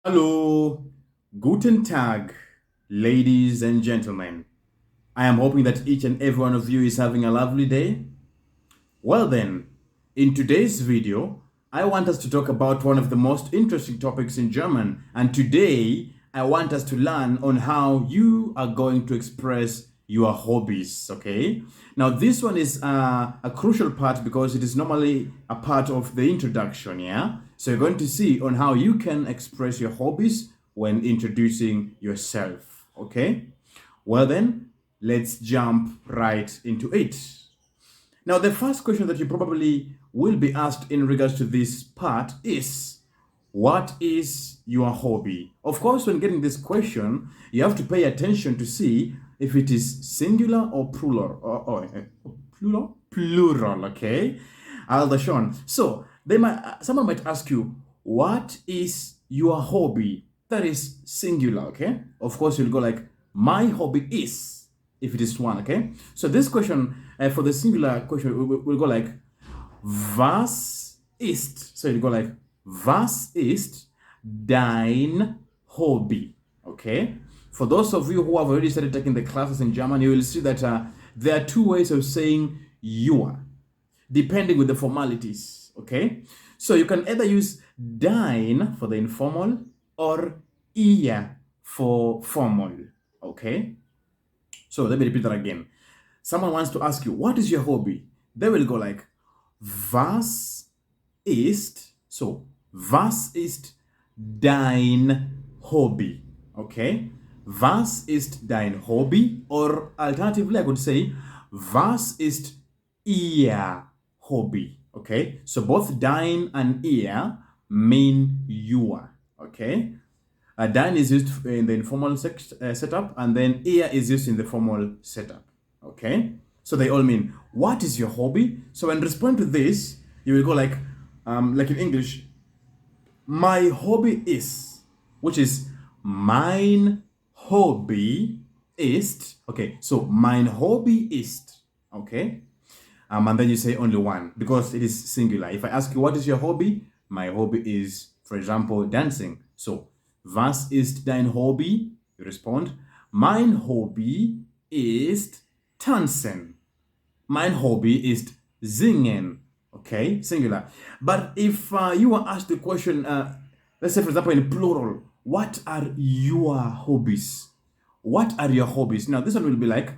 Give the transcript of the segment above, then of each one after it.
Hallo, guten Tag, ladies and gentlemen. I am hoping that each and every one of you is having a lovely day. Well then, in today's video, I want us to talk about one of the most interesting topics in German. And today, I want us to learn on how you are going to express your hobbies, okay? Now, this one is a crucial part because it is normally a part of the introduction, yeah? So you're going to see on how you can express your hobbies when introducing yourself, okay? Well then, let's jump right into it. Now, the first question that you probably will be asked in regards to this part is, what is your hobby? Of course, when getting this question, you have to pay attention to see if it is singular or plural. Plural, okay? Aldashon. So, someone might ask you, what is your hobby? That is singular, okay? Of course, you'll go like, my hobby is, if it is one, okay? So this question, for the singular question, we'll go like, was ist? So you go like, was ist dein Hobby? Okay? For those of you who have already started taking the classes in German, you will see that there are two ways of saying your, depending with the formalities. Okay? So you can either use dein for the informal or ihr for formal. Okay? So let me repeat that again. Someone wants to ask you, what is your hobby? They will go like, was ist, so, was ist dein Hobby? Okay? Was ist dein Hobby? Or alternatively, I could say, was ist ihr Hobby? Okay? So both dein and ihr mean your. Okay? Dein is used in the informal setup, and then ihr is used in the formal setup. Okay? So they all mean, what is your hobby? So when respond to this, you will go like in English, my hobby is, which is mein Hobby ist. Okay, so mein Hobby ist. Okay? And then you say only one because it is singular. If I ask you, what is your hobby? My hobby is, for example, dancing. So, was ist dein Hobby? You respond, mein Hobby ist tanzen. Mein Hobby ist singen. Okay, singular. But if you were asked the question, let's say, for example, in plural, what are your hobbies? What are your hobbies? Now, this one will be like,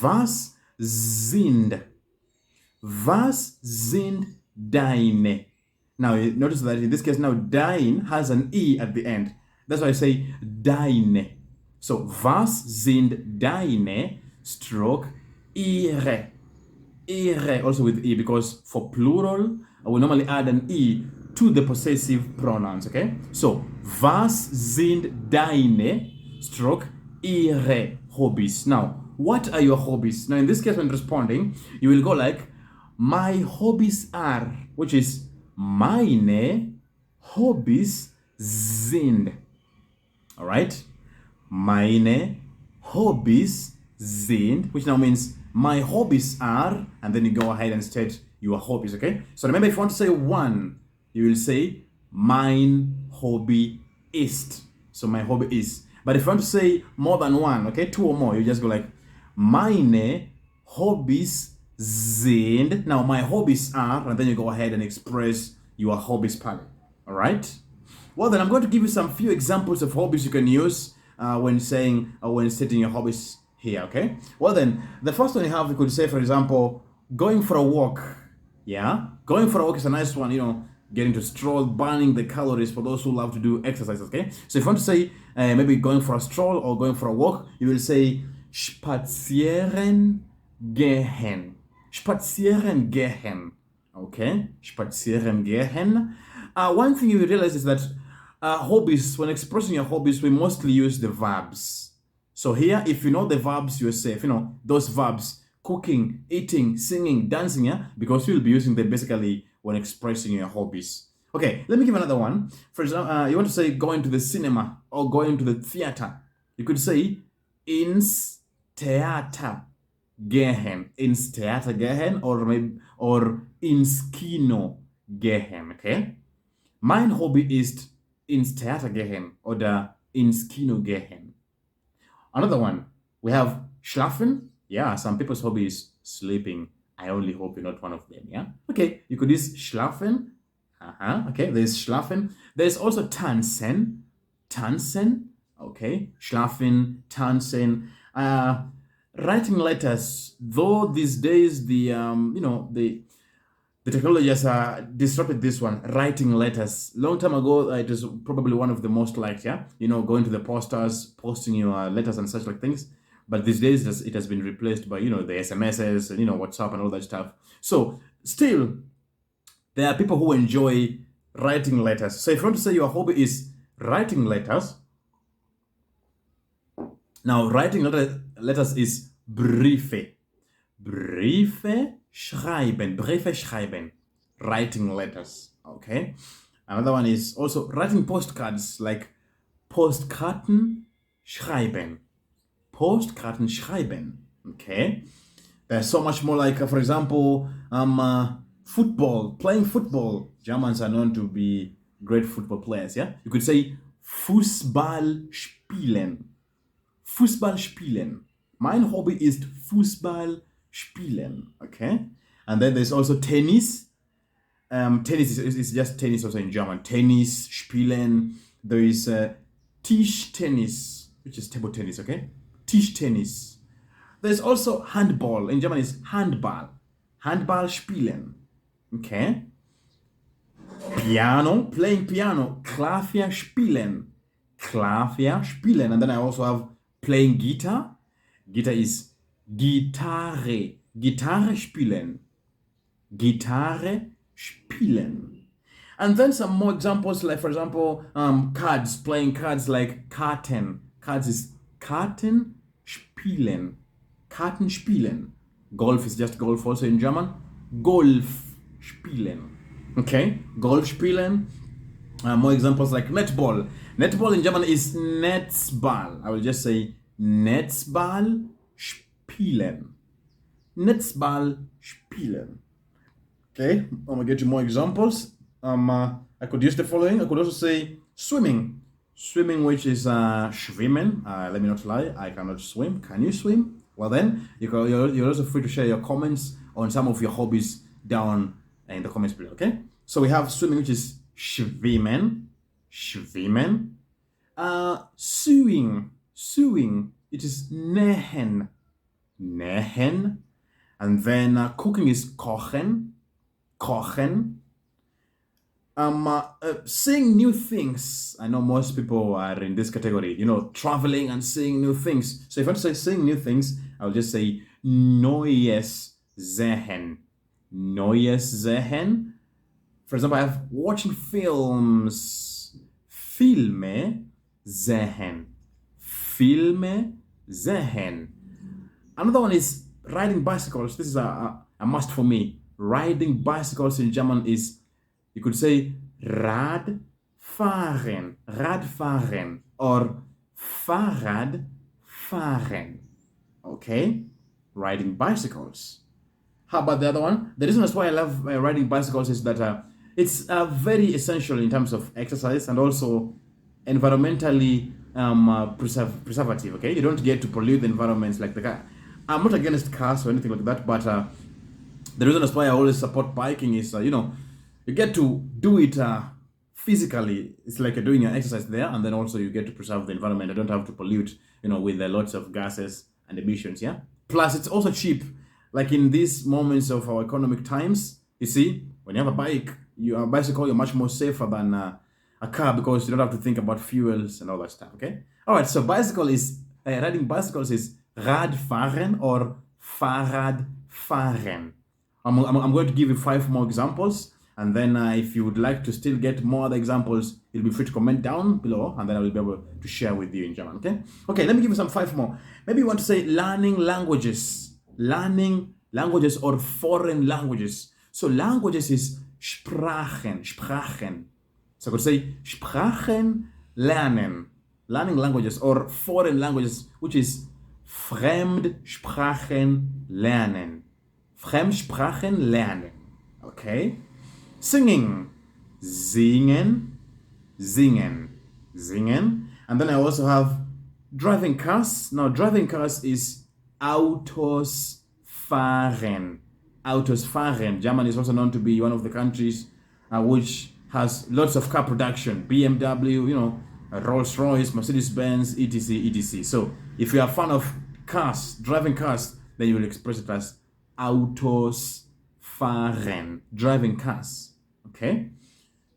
was sind deine? Now, notice that in this case, now dein has an E at the end. That's why I say deine. So, was sind deine stroke ihre. Ihre also with E, because for plural, I will normally add an E to the possessive pronouns, okay? So, was sind deine stroke ihre hobbies? Now, what are your hobbies? Now, in this case, when responding, you will go like, my hobbies are, which is meine Hobbys sind. All right? Meine Hobbys sind, which now means my hobbies are, and then you go ahead and state your hobbies, okay? So remember, if you want to say one, you will say mein Hobby ist. So my hobby is. But if you want to say more than one, okay, two or more, you just go like meine Hobbys sind. Now my hobbies are, and then you go ahead and express your hobbies palette. All right? Well, then I'm going to give you some few examples of hobbies you can use when saying or when stating your hobbies here, okay? Well, then the first one you have, you could say, for example, going for a walk. Yeah, going for a walk is a nice one, getting to stroll, burning the calories for those who love to do exercise, okay? So if you want to say maybe going for a stroll or going for a walk, you will say spazieren gehen. Spazieren gehen. Okay? Spazieren gehen. One thing you realize is that hobbies, when expressing your hobbies, we mostly use the verbs. So here, if you know the verbs, you're safe. Those verbs, cooking, eating, singing, dancing, yeah? Because you'll be using them basically when expressing your hobbies. Okay, let me give another one. For example, you want to say going to the cinema or going to the theater. You could say ins Theater gehen. Ins Theater gehen or ins Kino gehen, okay? Mein Hobby ist ins Theater gehen oder ins Kino gehen. Another one, we have schlafen. Yeah, some people's hobby is sleeping. I only hope you're not one of them, yeah? Okay, you could use schlafen. Okay, there's schlafen. There's also tanzen. Tanzen. Okay, schlafen, tanzen. Writing letters, though these days the technology has disrupted this one. Writing letters. Long time ago, it was probably one of the most liked. Yeah, going to the posters, posting your letters and such like things. But these days, it has been replaced by the SMSs and WhatsApp and all that stuff. So still, there are people who enjoy writing letters. So if you want to say your hobby is writing letters, now writing letters is Briefe. Briefe schreiben. Briefe schreiben. Writing letters. Okay. Another one is also writing postcards, like Postkarten schreiben. Postkarten schreiben. Okay. There's so much more, like for example, football, playing football. Germans are known to be great football players, yeah? You could say Fußball spielen. Fußball spielen. Mein Hobby ist Fußball spielen, okay? And then there's also tennis. Tennis is just tennis also in German. Tennis, spielen. There is Tischtennis, which is table tennis, okay? Tischtennis. There's also handball. In German is Handball. Handball spielen. Okay. Piano, playing piano. Klavier spielen. Klavier spielen. And then I also have playing guitar. Guitar is Gitarre. Gitarre spielen. Gitarre spielen. And then some more examples, like for example, cards, playing cards like Karten. Cards is Karten spielen. Karten spielen. Golf is just golf also in German. Golf spielen. Okay, golf spielen. More examples like netball. Netball in German is Netzball. I will just say Netzball spielen. Netzball spielen. Okay, I'm gonna get you more examples. I could use the following. I could also say swimming. Swimming, which is schwimmen. Let me not lie, I cannot swim. Can you swim? Well then, you're also free to share your comments on some of your hobbies down in the comments below, okay? So we have swimming, which is schwimmen. Schwimmen. Sewing. Sewing. It is nähen. Nähen. And then cooking is kochen. Kochen. Seeing new things. I know most people are in this category, traveling and seeing new things. So if I want to say seeing new things, I'll just say Neues sehen. Neues sehen. For example, I have watching films. Filme sehen. Filme sehen. Another one is riding bicycles. This is a must for me. Riding bicycles in German is, you could say Radfahren, Radfahren, or Fahrradfahren. Okay? Riding bicycles. How about the other one? The reason that's why I love riding bicycles is that it's very essential in terms of exercise and also environmentally preservative, okay? You don't get to pollute the environments like the car. I'm not against cars or anything like that, but the reason that's why I always support biking is, you get to do it physically. It's like you're doing your exercise there, and then also you get to preserve the environment. I don't have to pollute, with lots of gases and emissions, yeah? Plus, it's also cheap. Like in these moments of our economic times, you see, when you have a bicycle, you're much more safer than a car because you don't have to think about fuels and all that stuff, okay? All right, so riding bicycles is Radfahren or Fahrradfahren. I'm going to give you 5 more examples, and then if you would like to still get more other examples, you'll be free to comment down below, and then I will be able to share with you in German, okay? Okay, let me give you some 5 more. Maybe you want to say learning languages. Learning languages or foreign languages. So languages is Sprachen, Sprachen. So I could say Sprachen lernen. Learning languages or foreign languages, which is Fremdsprachen lernen. Fremdsprachen lernen. Okay? Singing. Singen. singen, singen. And then I also have driving cars. Now, driving cars is Autos fahren. Autos fahren. Germany is also known to be one of the countries which has lots of car production. BMW, Rolls-Royce, Mercedes-Benz, etc., etc. So if you are a fan of cars, driving cars, then you will express it as Autos fahren, driving cars. Okay?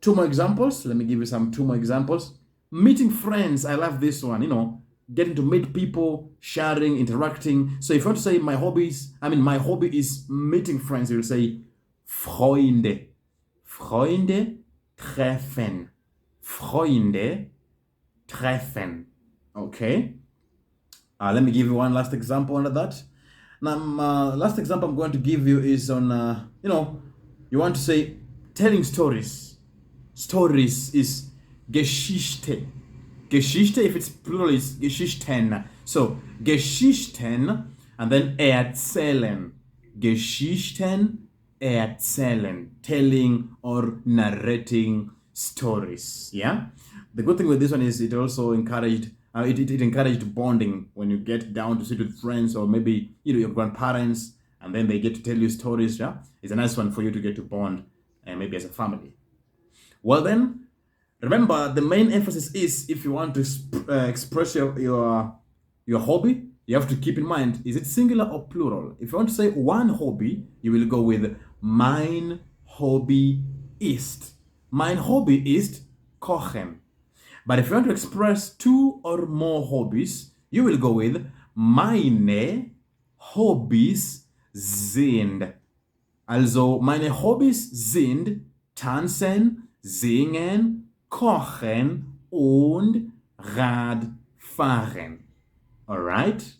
Two more examples. Let me give you two more examples. Meeting friends. I love this one, getting to meet people, sharing, interacting. So if you want to say my hobby is meeting friends, you'll say Freunde. Freunde treffen. Freunde treffen. Okay? Let me give you one last example under that. Now, last example I'm going to give you is on, you want to say telling stories. Stories is Geschichte. Geschichte, if it's plural, is Geschichten. So, Geschichten and then erzählen. Geschichten erzählen. Telling or narrating stories. Yeah? The good thing with this one is it also encouraged it encouraged bonding when you get down to sit with friends or maybe your grandparents and then they get to tell you stories. Yeah, it's a nice one for you to get to bond and maybe as a family. Well then, remember the main emphasis is if you want to express your hobby, you have to keep in mind, is it singular or plural? If you want to say one hobby, you will go with mein Hobby ist. Mein Hobby ist kochen. But if you want to express two or more hobbies, you will go with meine Hobbys sind. Also, meine Hobbys sind tanzen, singen, kochen und Radfahren. Alright?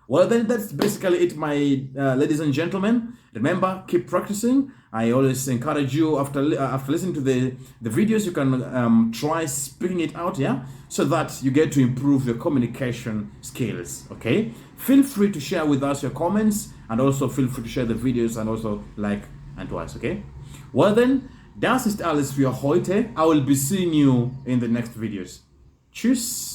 Well, then that's basically it, my ladies and gentlemen. Remember, keep practicing. I always encourage you after listening to the videos, you can try speaking it out, yeah, so that you get to improve your communication skills. Okay, feel free to share with us your comments and also feel free to share the videos and also like and twice. Okay, well then, das ist alles für heute. I will be seeing you in the next videos. Tschüss.